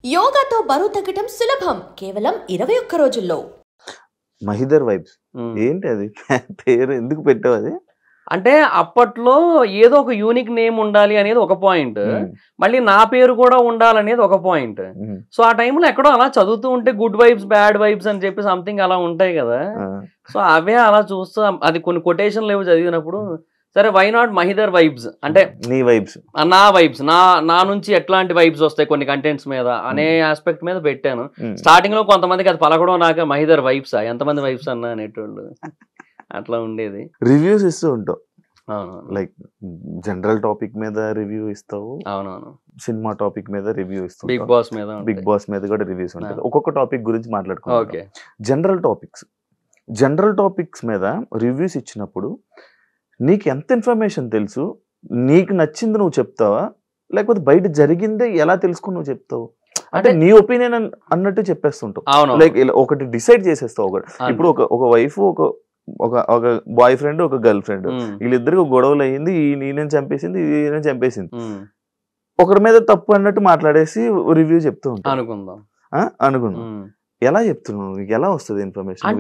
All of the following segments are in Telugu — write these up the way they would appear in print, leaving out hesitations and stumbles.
యోగాతో బరువు తగ్గడం సులభం కేవలం 21 రోజుల్లో. మహిదర్ వైబ్స్ ఏంటి అది? పేరు ఎందుకు పెట్టావు అది? అంటే అప్పట్లో ఏదో ఒక యూనిక్ నేమ్ ఉండాలి అనేది ఒక పాయింట్, మళ్ళీ నా పేరు కూడా ఉండాలనేది ఒక పాయింట్. సో ఆ టైంలో ఎక్కడో అలా చదువుతూ ఉంటే గుడ్ వైబ్స్ బ్యాడ్ వైబ్స్ అని చెప్పి సంథింగ్ అలా ఉంటాయి కదా. సో అవే అలా చూస్తూ అది కొన్ని కొటేషన్లు ఏవో చదివినప్పుడు సరే వై నాట్ మహిదర్ వైబ్స్ అంటే నీ వైబ్స్, నా వైబ్స్, నా నుంచి ఎట్లాంటి వైబ్స్ వస్తాయి కొన్ని కంటెంట్స్ మీద అనే ఆస్పెక్ట్ మీద పెట్టాను. స్టార్టింగ్ లో కొంతమందికి అది పలకడం నాక మహిదర్ వైబ్స్ ఎంతమంది వైబ్స్ అన్నా అనేటోళ్ళు అట్లా ఉండేది. రివ్యూస్ ఇస్తూ ఉంటావు. అవును, లైక్ జనరల్ టాపిక్ మీద రివ్యూ ఇస్తావు, అవునవును, సినిమా టాపిక్ మీద రివ్యూ ఇస్తావు, బిగ్ బాస్ మీద, బిగ్ బాస్ మీద కూడా రివ్యూస్ ఉంటాయి. ఒక్కొక్క టాపిక్ గురించి మాట్లాడుకో. ఓకే, జనరల్ టాపిక్స్ మీద రివ్యూస్ ఇచ్చినప్పుడు నీకు ఎంత ఇన్ఫర్మేషన్ తెలుసు? నీకు నచ్చింది నువ్వు చెప్తావా, లేకపోతే బయట జరిగిందే ఎలా తెలుసుకుని నువ్వు చెప్తావు? అంటే నీ ఒపీనియన్ అన్నట్టు చెప్పేస్తుంటావు. లైక్ ఒకటి డిసైడ్ చేసేస్తావు. ఒకటి ఇప్పుడు ఒక వైఫ్ ఒక బాయ్ ఫ్రెండ్ ఒక గర్ల్ ఫ్రెండ్, వీళ్ళిద్దరికి గొడవలు అయ్యింది, ఈయన చంపేసింది ఈయన చంపేసింది, ఒకరి మీద తప్పు అన్నట్టు మాట్లాడేసి రివ్యూ చెప్తూ ఉంటావు. అనుకుందాం ఎలా చెప్తున్నావు? ఎలా వస్తుంది ఇన్ఫర్మేషన్?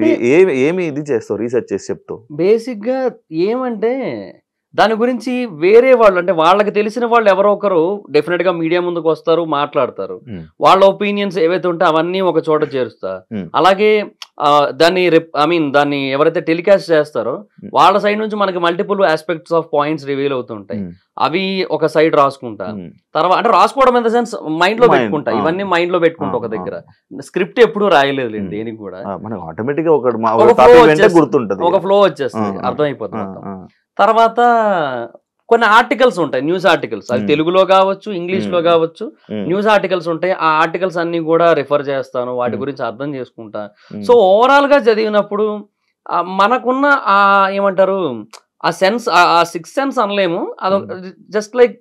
ఏమి ఇది చేస్తావు? రీసెర్చ్ చేసి చెప్తావు? బేసిక్ గా ఏమంటే దాని గురించి వేరే వాళ్ళు అంటే వాళ్ళకి తెలిసిన వాళ్ళు ఎవరో ఒకరు డెఫినెట్ గా మీడియా ముందుకు వస్తారు, మాట్లాడతారు. వాళ్ళ ఒపీనియన్స్ ఏవైతే ఉంటే అవన్నీ ఒక చోట చేరుస్తా. అలాగే దాన్ని ఎవరైతే టెలికాస్ట్ చేస్తారో వాళ్ళ సైడ్ నుంచి మనకి multiple aspects of points reveal అవుతుంటాయి. అవి ఒక సైడ్ రాసుకుంటా. తర్వాత అంటే రాసుకోవడం ఇన్ ద సెన్స్ మైండ్ లో పెట్టుకుంటా. ఇవన్నీ మైండ్ లో పెట్టుకుంటా ఒక దగ్గర. స్క్రిప్ట్ ఎప్పుడు రాయలేదు దేనికి కూడా, ఒక ఫ్లో వచ్చేస్తుంది, అర్థమైపోతుంది. తర్వాత కొన్ని ఆర్టికల్స్ ఉంటాయి, న్యూస్ ఆర్టికల్స్, అది తెలుగులో కావచ్చు ఇంగ్లీష్ లో కావచ్చు, న్యూస్ ఆర్టికల్స్ ఉంటాయి. ఆ ఆర్టికల్స్ అన్ని కూడా రిఫర్ చేస్తాను, వాటి గురించి అర్థం చేసుకుంటా. సో ఓవరాల్ గా చదివినప్పుడు మనకున్న ఆ ఏమంటారు ఆ సెన్స్, ఆ సిక్స్ సెన్స్ అనలేము, అది జస్ట్ లైక్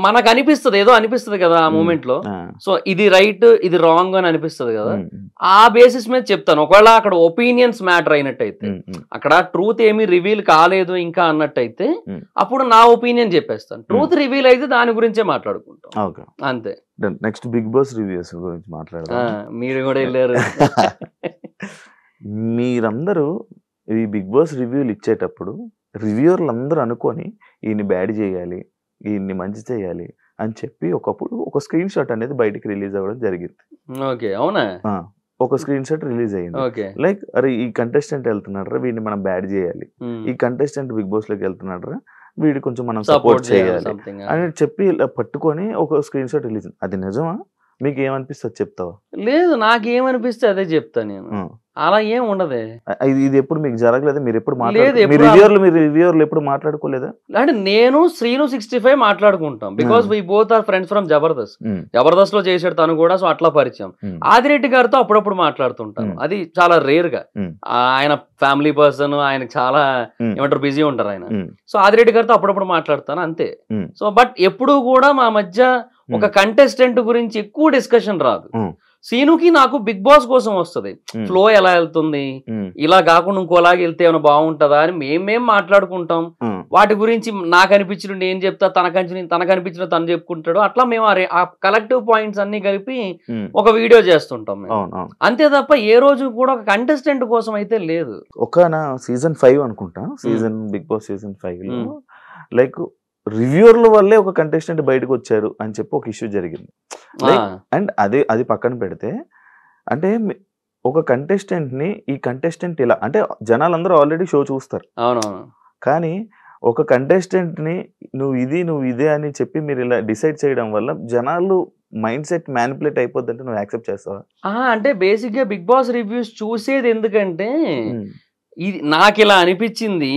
మనకు అనిపిస్తుంది, ఏదో అనిపిస్తుంది కదా ఆ మూమెంట్ లో. సో ఇది రైట్ ఇది రాంగ్ అని అనిపిస్తుంది కదా, ఆ బేసిస్ మీద చెప్తాను. ఒకవేళ అక్కడ ఒపీనియన్స్ మ్యాటర్ అయినట్టయితే, అక్కడ ట్రూత్ ఏమీ రివీల్ కాలేదు ఇంకా అన్నట్టయితే అప్పుడు నా ఒపీనియన్ చెప్పేస్తాను. ట్రూత్ రివీల్ అయితే దాని గురించే మాట్లాడుకుంటాం అంతే. నెక్స్ట్ బిగ్ బాస్ రివ్యూస్ గురించి మాట్లాడదాం. మీరు కూడా వెళ్ళారు. మీరందరూ ఈ బిగ్ బాస్ రివ్యూలు ఇచ్చేటప్పుడు రివ్యూర్లు అందరూ అనుకొని ఈయన్ని బ్యాడ్ చేయాలి, ఈయన్ని మంచి చేయాలి అని చెప్పి ఒకప్పుడు ఒక స్క్రీన్ షాట్ అనేది బయటికి రిలీజ్ అవ్వడం జరిగింది. ఓకే, అవునా? ఒక స్క్రీన్ షాట్ రిలీజ్ అయ్యింది. లైక్ అరే ఈ కంటెస్టెంట్ వెళ్తున్నాడరా, వీడిని మనం బ్యాడ్ చేయాలి, ఈ కంటెస్టెంట్ బిగ్ బాస్ లోకి వెళ్తున్నాడరా, వీడి కొంచెం మనం సపోర్ట్ చేయాలి అని చెప్పి ఇలా పట్టుకొని ఒక స్క్రీన్ షాట్ రిలీజ్. అది నిజమా? మీకు ఏమనిపిస్తుంది చెప్తావా? లేదు, నాకేమనిపిస్తే అదే చెప్తా నేను. అలా ఏం ఉండదే. ఇది ఎప్పుడు మీకు జరగలేదు? మీరు ఎప్పుడు రివ్యూర్లు ఎప్పుడు మాట్లాడుకోలేదా? అంటే నేను శ్రీను 65 మాట్లాడుకుంటాం, because we both are friends from Jabardasth. Jabardasth లో చేసాడు తను కూడా, సో అట్లా పరిచయం. ఆదిరెడ్డి గారితో అప్పుడప్పుడు మాట్లాడుతుంటాను, అది చాలా రేర్ గా. ఆయన ఫ్యామిలీ పర్సన్, ఆయనకు చాలా ఏమంటారు బిజీ ఉంటారు ఆయన. సో ఆదిరెడ్డి గారితో అప్పుడప్పుడు మాట్లాడతాను అంతే. సో బట్ ఎప్పుడు కూడా మా మధ్య ఒక కంటెస్టెంట్ గురించి ఎక్కువ డిస్కషన్ రాదు. సీనుకి నాకు బిగ్ బాస్ కోసం వస్తుంది, ఫ్లో ఎలా వెళ్తుంది, ఇలా కాకుండా ఇంకోలాగా వెళ్తే ఏమైనా బాగుంటుందా అని మేమేం మాట్లాడుకుంటాం. వాటి గురించి నాకు అనిపించిన నేను చెప్తా, తనకు అనిపించిన తను చెప్పుకుంటాడు. అట్లా మేము ఆ కలెక్టివ్ పాయింట్స్ అన్ని కలిపి ఒక వీడియో చేస్తుంటాం అంతే తప్ప ఏ రోజు కూడా ఒక కంటెస్టెంట్ కోసం అయితే లేదు. ఒక సీజన్ 5 అనుకుంటా, బిగ్ బాస్ సీజన్ 5 లో లైక్ రివ్యూర్ల వల్లే ఒక కంటెస్టెంట్ బయటకు వచ్చారు అని చెప్పి ఒక ఇష్యూ జరిగింది. అండ్ అది పక్కన పెడితే, అంటే ఒక కంటెస్టెంట్ ని ఈ కంటెస్టెంట్ ఇలా అంటే జనాలందరూ ఆల్రెడీ షో చూస్తారు, కానీ ఒక కంటెస్టెంట్ ని నువ్వు ఇదే అని చెప్పి మీరు ఇలా డిసైడ్ చేయడం వల్ల జనాలు మైండ్ సెట్ మ్యానిపులేట్ అయిపోద్ది. అంటే నువ్వు యాక్సెప్ట్ చేస్తావా? అంటే బేసిక్ గా బిగ్ బాస్ రివ్యూస్ చూసేది ఎందుకంటే ఇది నాకు ఇలా అనిపించింది,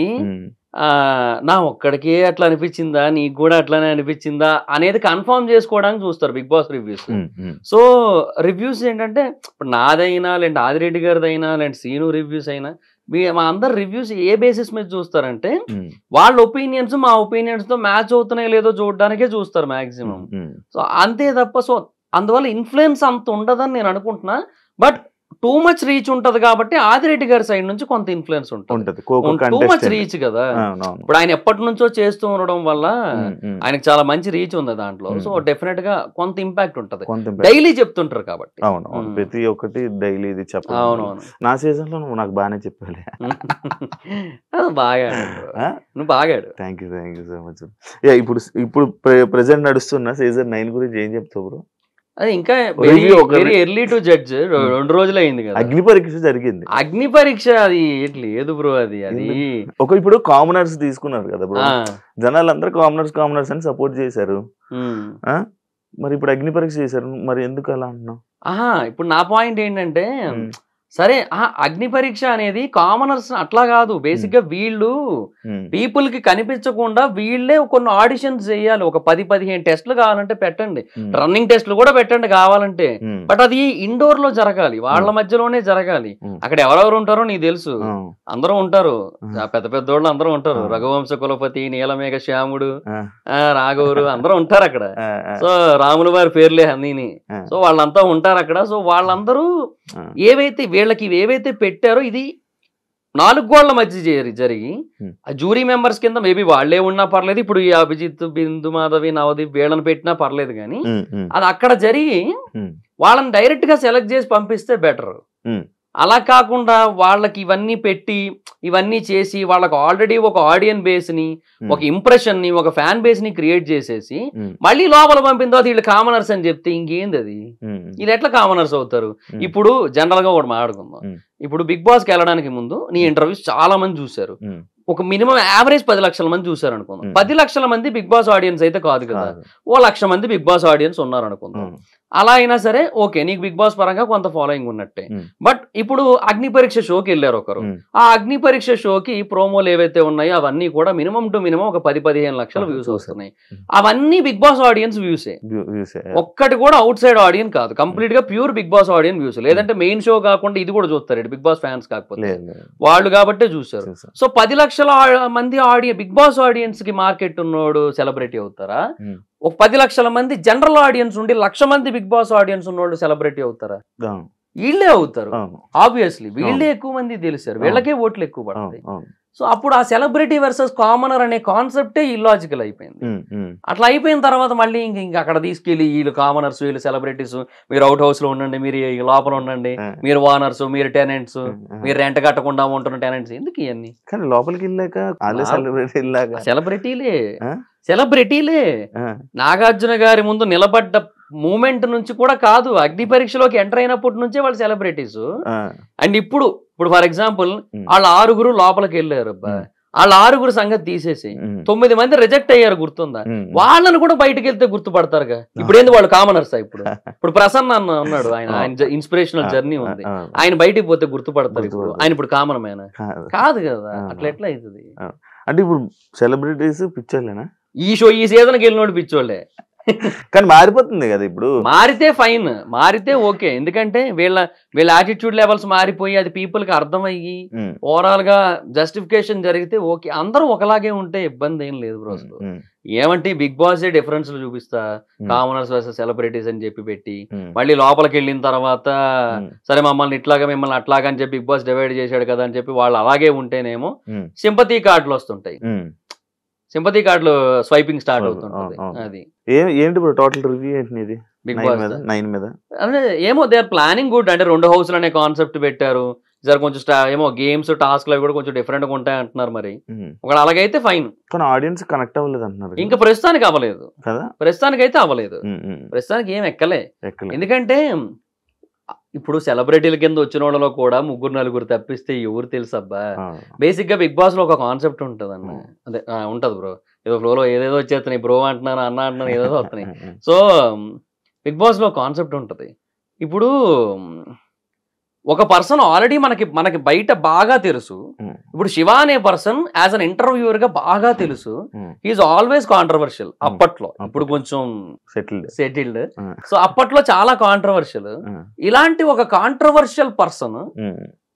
నా ఒక్కడికే అట్లా అనిపించిందా, నీకు కూడా అట్లానే అనిపించిందా అనేది కన్ఫర్మ్ చేసుకోవడానికి చూస్తారు Bigg Boss reviews. So reviews ఏంటంటే ఇప్పుడు నాదైనా లేదంటే ఆదిరెడ్డి గారిదైనా లేదంటే సీను రివ్యూస్ అయినా మా అందరు రివ్యూస్ ఏ బేసిస్ మీద చూస్తారంటే వాళ్ళ ఒపీనియన్స్ మా ఒపీనియన్స్ తో మ్యాచ్ అవుతున్నాయో లేదో చూడడానికే చూస్తారు మాక్సిమం. సో అంతే తప్ప సో అందువల్ల ఇన్ఫ్లుయెన్స్ అంత ఉండదని నేను అనుకుంటున్నా. బట్ టూ మచ్ రీచ్ ఉంటది కాబట్టి ఆదిరెడ్డి గారి సైడ్ నుంచి కొంత ఇన్ఫ్లుయెన్స్ ఉంటుంది. టూ మచ్ రీచ్ కదా. ఇప్పుడు ఆయన ఎప్పటి నుంచో చేస్తూ ఉండడం వల్ల ఆయనకి చాలా మంచి రీచ్ ఉంది దాంట్లో. సో డెఫినెట్ గా కొంత ఇంపాక్ట్ ఉంటది, డైలీ చెప్తుంటారు కాబట్టి. అవును, ప్రతి ఒక్కటి డైలీ ఇది చెప్పాలి. అవునవును, నా సీజన్ లో నువ్వు నాకు బాగానే చెప్పాలి. బాగా నువ్వు బాగాడు. Thank you so much. ఇప్పుడు ప్రెసెంట్ నడుస్తున్న సీజన్ 9 గురించి ఏం చెప్తావు బ్రో? అది ఇంకా వెరీ ఎర్లీ టు జడ్జ్. 2 రోజులు అయింది కదా. అగ్ని పరీక్ష జరిగింది. అగ్ని పరీక్ష అది లేదు బ్రో. అది ఇప్పుడు కామనర్స్ తీసుకున్నారు కదా బ్రో, జనాలు అందరూ కామనర్స్ అని సపోర్ట్ చేశారు. మరి ఇప్పుడు అగ్ని పరీక్ష చేశారు, మరి ఎందుకు అలా అంటున్నావు? ఇప్పుడు నా పాయింట్ ఏంటంటే, సరే అగ్ని పరీక్ష అనేది కామనర్స్ అట్లా కాదు. బేసిక్ గా వీళ్ళు పీపుల్ కి కనిపించకుండా వీళ్ళే కొన్ని ఆడిషన్స్ చేయాలి. ఒక 10-15 టెస్ట్లు కావాలంటే పెట్టండి, రన్నింగ్ టెస్ట్లు కూడా పెట్టండి కావాలంటే. బట్ అది ఇండోర్ లో జరగాలి, వాళ్ళ మధ్యలోనే జరగాలి. అక్కడ ఎవరెవరు ఉంటారో నీకు తెలుసు, అందరూ ఉంటారు, పెద్ద పెద్దోళ్ళు అందరూ ఉంటారు. రఘువంశ కులపతి, నీలమేఘ శ్యాముడు, రాఘవురు అందరూ ఉంటారు అక్కడ. సో రాముల వారి పేర్లే అన్నీని. సో వాళ్ళంతా ఉంటారు అక్కడ. సో వాళ్ళందరూ ఏవైతే వీళ్ళకి ఏవైతే పెట్టారో ఇది 4 గోళ్ల మధ్య జరిగి ఆ జ్యూరీ మెంబర్స్ కింద మేబీ వాళ్లే ఉన్నా పర్లేదు. ఇప్పుడు ఈ అభిజిత్, బిందు మాధవి, నవదీప్ వీళ్ళని పెట్టినా పర్లేదు, కానీ అది అక్కడ జరిగి వాళ్ళని డైరెక్ట్ గా సెలెక్ట్ చేసి పంపిస్తే బెటర్. అలా కాకుండా వాళ్ళకి ఇవన్నీ పెట్టి ఇవన్నీ చేసి వాళ్ళకి ఆల్రెడీ ఒక ఆడియన్స్ బేస్ ని, ఒక ఇంప్రెషన్ ని, ఒక ఫ్యాన్ బేస్ ని క్రియేట్ చేసేసి మళ్ళీ లోపల పంపిన తర్వాత వీళ్ళు కామనర్స్ అని చెప్తే ఇంకేంది అది? వీళ్ళు ఎట్లా కామనర్స్ అవుతారు? ఇప్పుడు జనరల్ గా ఒకటి మాట్లాడుకుందాం. ఇప్పుడు బిగ్ బాస్ కి వెళ్ళడానికి ముందు నీ ఇంటర్వ్యూస్ చాలా మంది చూసారు. ఒక మినిమం యావరేజ్ 10 లక్షల మంది చూసారు అనుకుందాం. 10 లక్షల మంది బిగ్ బాస్ ఆడియన్స్ అయితే కాదు కదా, 1 లక్ష మంది బిగ్ బాస్ ఆడియన్స్ ఉన్నారు అనుకుందాం. అలా అయినా సరే ఓకే, నీకు బిగ్ బాస్ పరంగా కొంత ఫాలోయింగ్ ఉన్నట్టే. బట్ ఇప్పుడు అగ్ని పరీక్ష షోకి వెళ్ళారు ఒకరు. ఆ అగ్ని పరీక్ష షోకి ప్రోమోలు ఏవైతే ఉన్నాయో అవన్నీ కూడా మినిమం టు మినిమం ఒక 10-15 లక్షల వ్యూస్ వస్తున్నాయి. అవన్నీ బిగ్ బాస్ ఆడియన్స్ వ్యూసే, ఒక్కటి కూడా అవుట్ సైడ్ ఆడియన్స్ కాదు. కంప్లీట్ గా pure big boss audience views. లేదంటే మెయిన్ షో కాకుండా ఇది కూడా చూస్తారు బిగ్ బాస్ ఫ్యాన్స్ కాకపోతే వాళ్ళు కాబట్టే చూస్తారు. సో 10 లక్షల మంది బిగ్ బాస్ ఆడియన్స్ కి మార్కెట్ ఉన్నోడు సెలబ్రిటీ అవుతారా? ఒక 10 లక్షల మంది జనరల్ ఆడియన్స్ ఉండి 1,00,000 మంది బిగ్ బాస్ ఆడియన్స్ ఉన్నోళ్ళు సెలబ్రిటీ అవుతారా? వీళ్ళే అవుతారు. ఆబ్వియస్లీ వీళ్ళే ఎక్కువ మంది తెలిసారు, వీళ్ళకే ఓట్లు ఎక్కువ పడతాయి. సో అప్పుడు ఆ సెలబ్రిటీ వర్సెస్ కామనర్ అనే కాన్సెప్టే ఇల్లాజికల్ అయిపోయింది. అట్లా అయిపోయిన తర్వాత మళ్ళీ ఇంక అక్కడ తీసుకెళ్లి వీళ్ళు కామనర్స్, వీళ్ళు సెలబ్రిటీస్, మీరు అవుట్ హౌస్ లో ఉండండి, మీరు లోపల ఉండండి, మీరు ఓనర్స్, మీరు టెనెంట్స్, మీరు రెంట్ కట్టకుండా ఉంటున్న టెనెంట్స్, ఎందుకు ఇవన్నీ? కానీ లోపలికి వెళ్ళాక సెలబ్రిటీలే నాగార్జున గారి ముందు నిలబడ్డ మూమెంట్ నుంచి కూడా కాదు, అగ్ని పరీక్షలోకి ఎంటర్ అయినప్పటి నుంచే వాళ్ళు సెలబ్రిటీస్. అండ్ ఇప్పుడు ఫర్ ఎగ్జాంపుల్ వాళ్ళ 6 లోపలికి వెళ్ళారు. వాళ్ళ 6 సంగతి తీసేసి 9 మంది రిజెక్ట్ అయ్యారు, గుర్తుందా? వాళ్ళని కూడా బయటకు వెళ్తే గుర్తుపడతారుగా. ఇప్పుడు ఏంది వాళ్ళు కామనర్స్? ఇప్పుడు ప్రసన్న అన్న ఉన్నాడు, ఆయన ఇన్స్పిరేషనల్ జర్నీ ఉంది, ఆయన బయటికి పోతే గుర్తుపడతారు. ఇప్పుడు ఆయన ఇప్పుడు కామన్ మ్యాన్ కాదు కదా, అట్లా ఎట్లా అవుతుంది? అంటే ఇప్పుడు సెలబ్రిటీస్ పిచ్చోళ్ళేనా? ఈ సీజన్కి వెళ్ళినోడు పిచ్చోళ్ళే. కానీ మారిపోతుంది కదా. ఇప్పుడు మారితే ఫైన్, మారితే ఓకే. ఎందుకంటే వీళ్ళ యాటిట్యూడ్ లెవెల్స్ మారిపోయి అది పీపుల్ కి అర్థమయ్యి ఓవరాల్ గా జస్టిఫికేషన్ జరిగితే ఓకే. అందరూ ఒకలాగే ఉంటే ఇబ్బంది ఏం లేదు బ్రో. అసలు ఏమంటే బిగ్ బాస్ డిఫరెన్స్ చూపిస్తా, కామనర్స్ వర్సెస్ సెలబ్రిటీస్ అని చెప్పి పెట్టి మళ్ళీ లోపలికి వెళ్ళిన తర్వాత సరే మమ్మల్ని ఇట్లాగా మిమ్మల్ని అట్లాగా అని చెప్పి బిగ్ బాస్ డివైడ్ చేశాడు కదా అని చెప్పి వాళ్ళు అలాగే ఉంటేనేమో సింపతి కార్డులు వస్తుంటాయి. సింపతి కార్డులు స్వైపింగ్ స్టార్ట్ అవుతుంటది. అది ఏంటి టోటల్ రివ్యూ ఏంటి బిగ్ బాస్ 9 మీద? అంటే ఏమో దే ఆర్ ప్లానింగ్ గుడ్. అంటే 2 హౌస్లు అనే కాన్సెప్ట్ పెట్టారు. సార్ కొంచెం ఏమో గేమ్స్ టాస్క్ అవి కూడా కొంచెం డిఫరెంట్ గా ఉంటాయి అంటున్నారు. మరి ఒకవేళ అలాగైతే ఫైన్. కానీ ఆడియన్స్ కనెక్ట్ అవ్వలేదు అంటున్నారు. ఇంకా ప్రస్తుతానికి అవ్వలేదు కదా, ప్రస్తుతానికి అయితే అవ్వలేదు. ప్రస్తుతానికి ఏం ఎక్కలే. ఎందుకంటే ఇప్పుడు సెలబ్రిటీల కింద వచ్చిన వాళ్ళలో కూడా 3-4 తప్పిస్తే ఎవరు తెలుసు అబ్బా. బేసిక్ గా బిగ్ బాస్ లో ఒక కాన్సెప్ట్ ఉంటది అన్న, అదే ఉంటది బ్రో. ఏదో ఫ్లోలో ఏదేదో వచ్చేస్తున్నాయి, బ్రో అంటున్నాను, అన్న అంటున్నాను, ఏదేదో వస్తున్నాయి. సో బిగ్ బాస్ లో కాన్సెప్ట్ ఉంటది. ఇప్పుడు ఒక పర్సన్ ఆల్రెడీ మనకి బయట బాగా తెలుసు. ఇప్పుడు శివ అనే పర్సన్ యాజ్ అన్ ఇంటర్వ్యూయర్ గా బాగా తెలుసు. హీఈస్ ఆల్వేస్ కాంట్రవర్షియల్ అప్పట్లో. ఇప్పుడు కొంచెం సెటిల్డ్. సో అప్పట్లో చాలా కాంట్రవర్షియల్. ఇలాంటి ఒక కాంట్రవర్షియల్ పర్సన్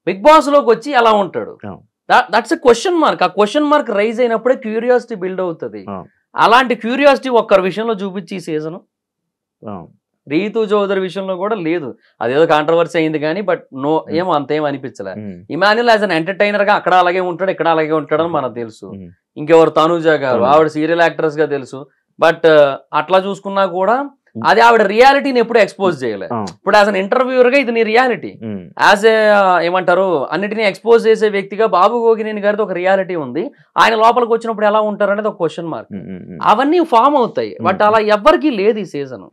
బిగ్ బాస్ లోకి వచ్చి ఎలా ఉంటాడు? That's a question mark. ఆ క్వశ్చన్ మార్క్ రైజ్ అయినప్పుడే క్యూరియాసిటీ బిల్డ్ అవుతుంది. అలాంటి క్యూరియాసిటీ ఒక్కరి విషయంలో చూపించి ఈ సీజన్ రీతు చౌదరి విషయంలో కూడా లేదు, అదేదో కాంట్రవర్సీ అయింది కానీ బట్ ఏమో అంతేం అనిపించలే. ఇమాన్యుల్ యాజ్ అన్ ఎంటర్టైనర్ గా అక్కడ అలాగే ఉంటాడు, ఇక్కడ అలాగే ఉంటాడని మనకు తెలుసు. ఇంకెవరు తనుజ గారు, ఆవిడ సీరియల్ యాక్ట్రెస్ గా తెలుసు. బట్ అట్లా చూసుకున్నా కూడా అది ఆవిడ రియాలిటీని ఎప్పుడు ఎక్స్పోజ్ చేయలే. ఇప్పుడు యాజ్ అన్ ఇంటర్వ్యూర్ గా ఇది నీ రియాలిటీ, యాజ్ ఏ ఏమంటారు అన్నిటినీ ఎక్స్పోజ్ చేసే వ్యక్తిగా బాబు గోగినేని గారితో ఒక రియాలిటీ ఉంది. ఆయన లోపలికి వచ్చినప్పుడు ఎలా ఉంటారు అనేది ఒక క్వశ్చన్ మార్క్. అవన్నీ ఫామ్ అవుతాయి, బట్ అలా ఎవ్వరికి లేదు ఈ సీజన్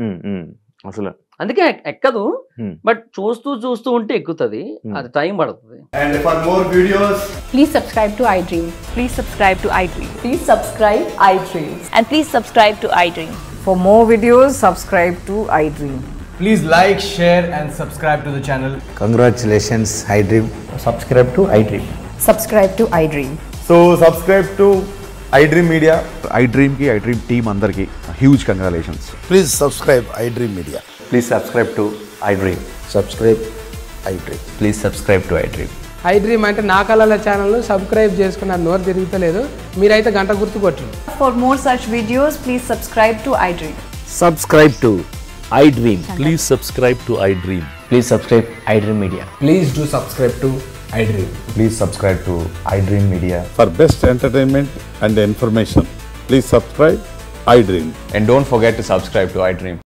అసలు. అందుకే ఎక్కదు, బట్ చూస్తూ ఉంటే ఎక్కుతుంది, అది టైం పడుతుంది. And for more videos, please subscribe to iDream. Please subscribe to iDream. Please subscribe iDream. And please subscribe to iDream. For more videos, subscribe to iDream. please like, share and subscribe to the channel. Congratulations, iDream. Subscribe to iDream. Subscribe to iDream. So subscribe to iDream Media. iDream ki iDream team andarki huge congratulations. Please subscribe iDream Media. Please subscribe to iDream. Subscribe iDream. Please subscribe to iDream. iDream అంటే నా కళల ఛానల్ సబ్స్క్రైబ్ చేసుకున్న నోరు తిరుగుతలేదు, మీరైతే గంట గుర్తు కొట్టండి. For more such videos, please subscribe to iDream. Subscribe to iDream. Please subscribe to iDream. Please subscribe iDream Media. Please do subscribe to iDream. Please subscribe to iDream Media. For best entertainment and information, please subscribe iDream. And don't forget to subscribe to iDream.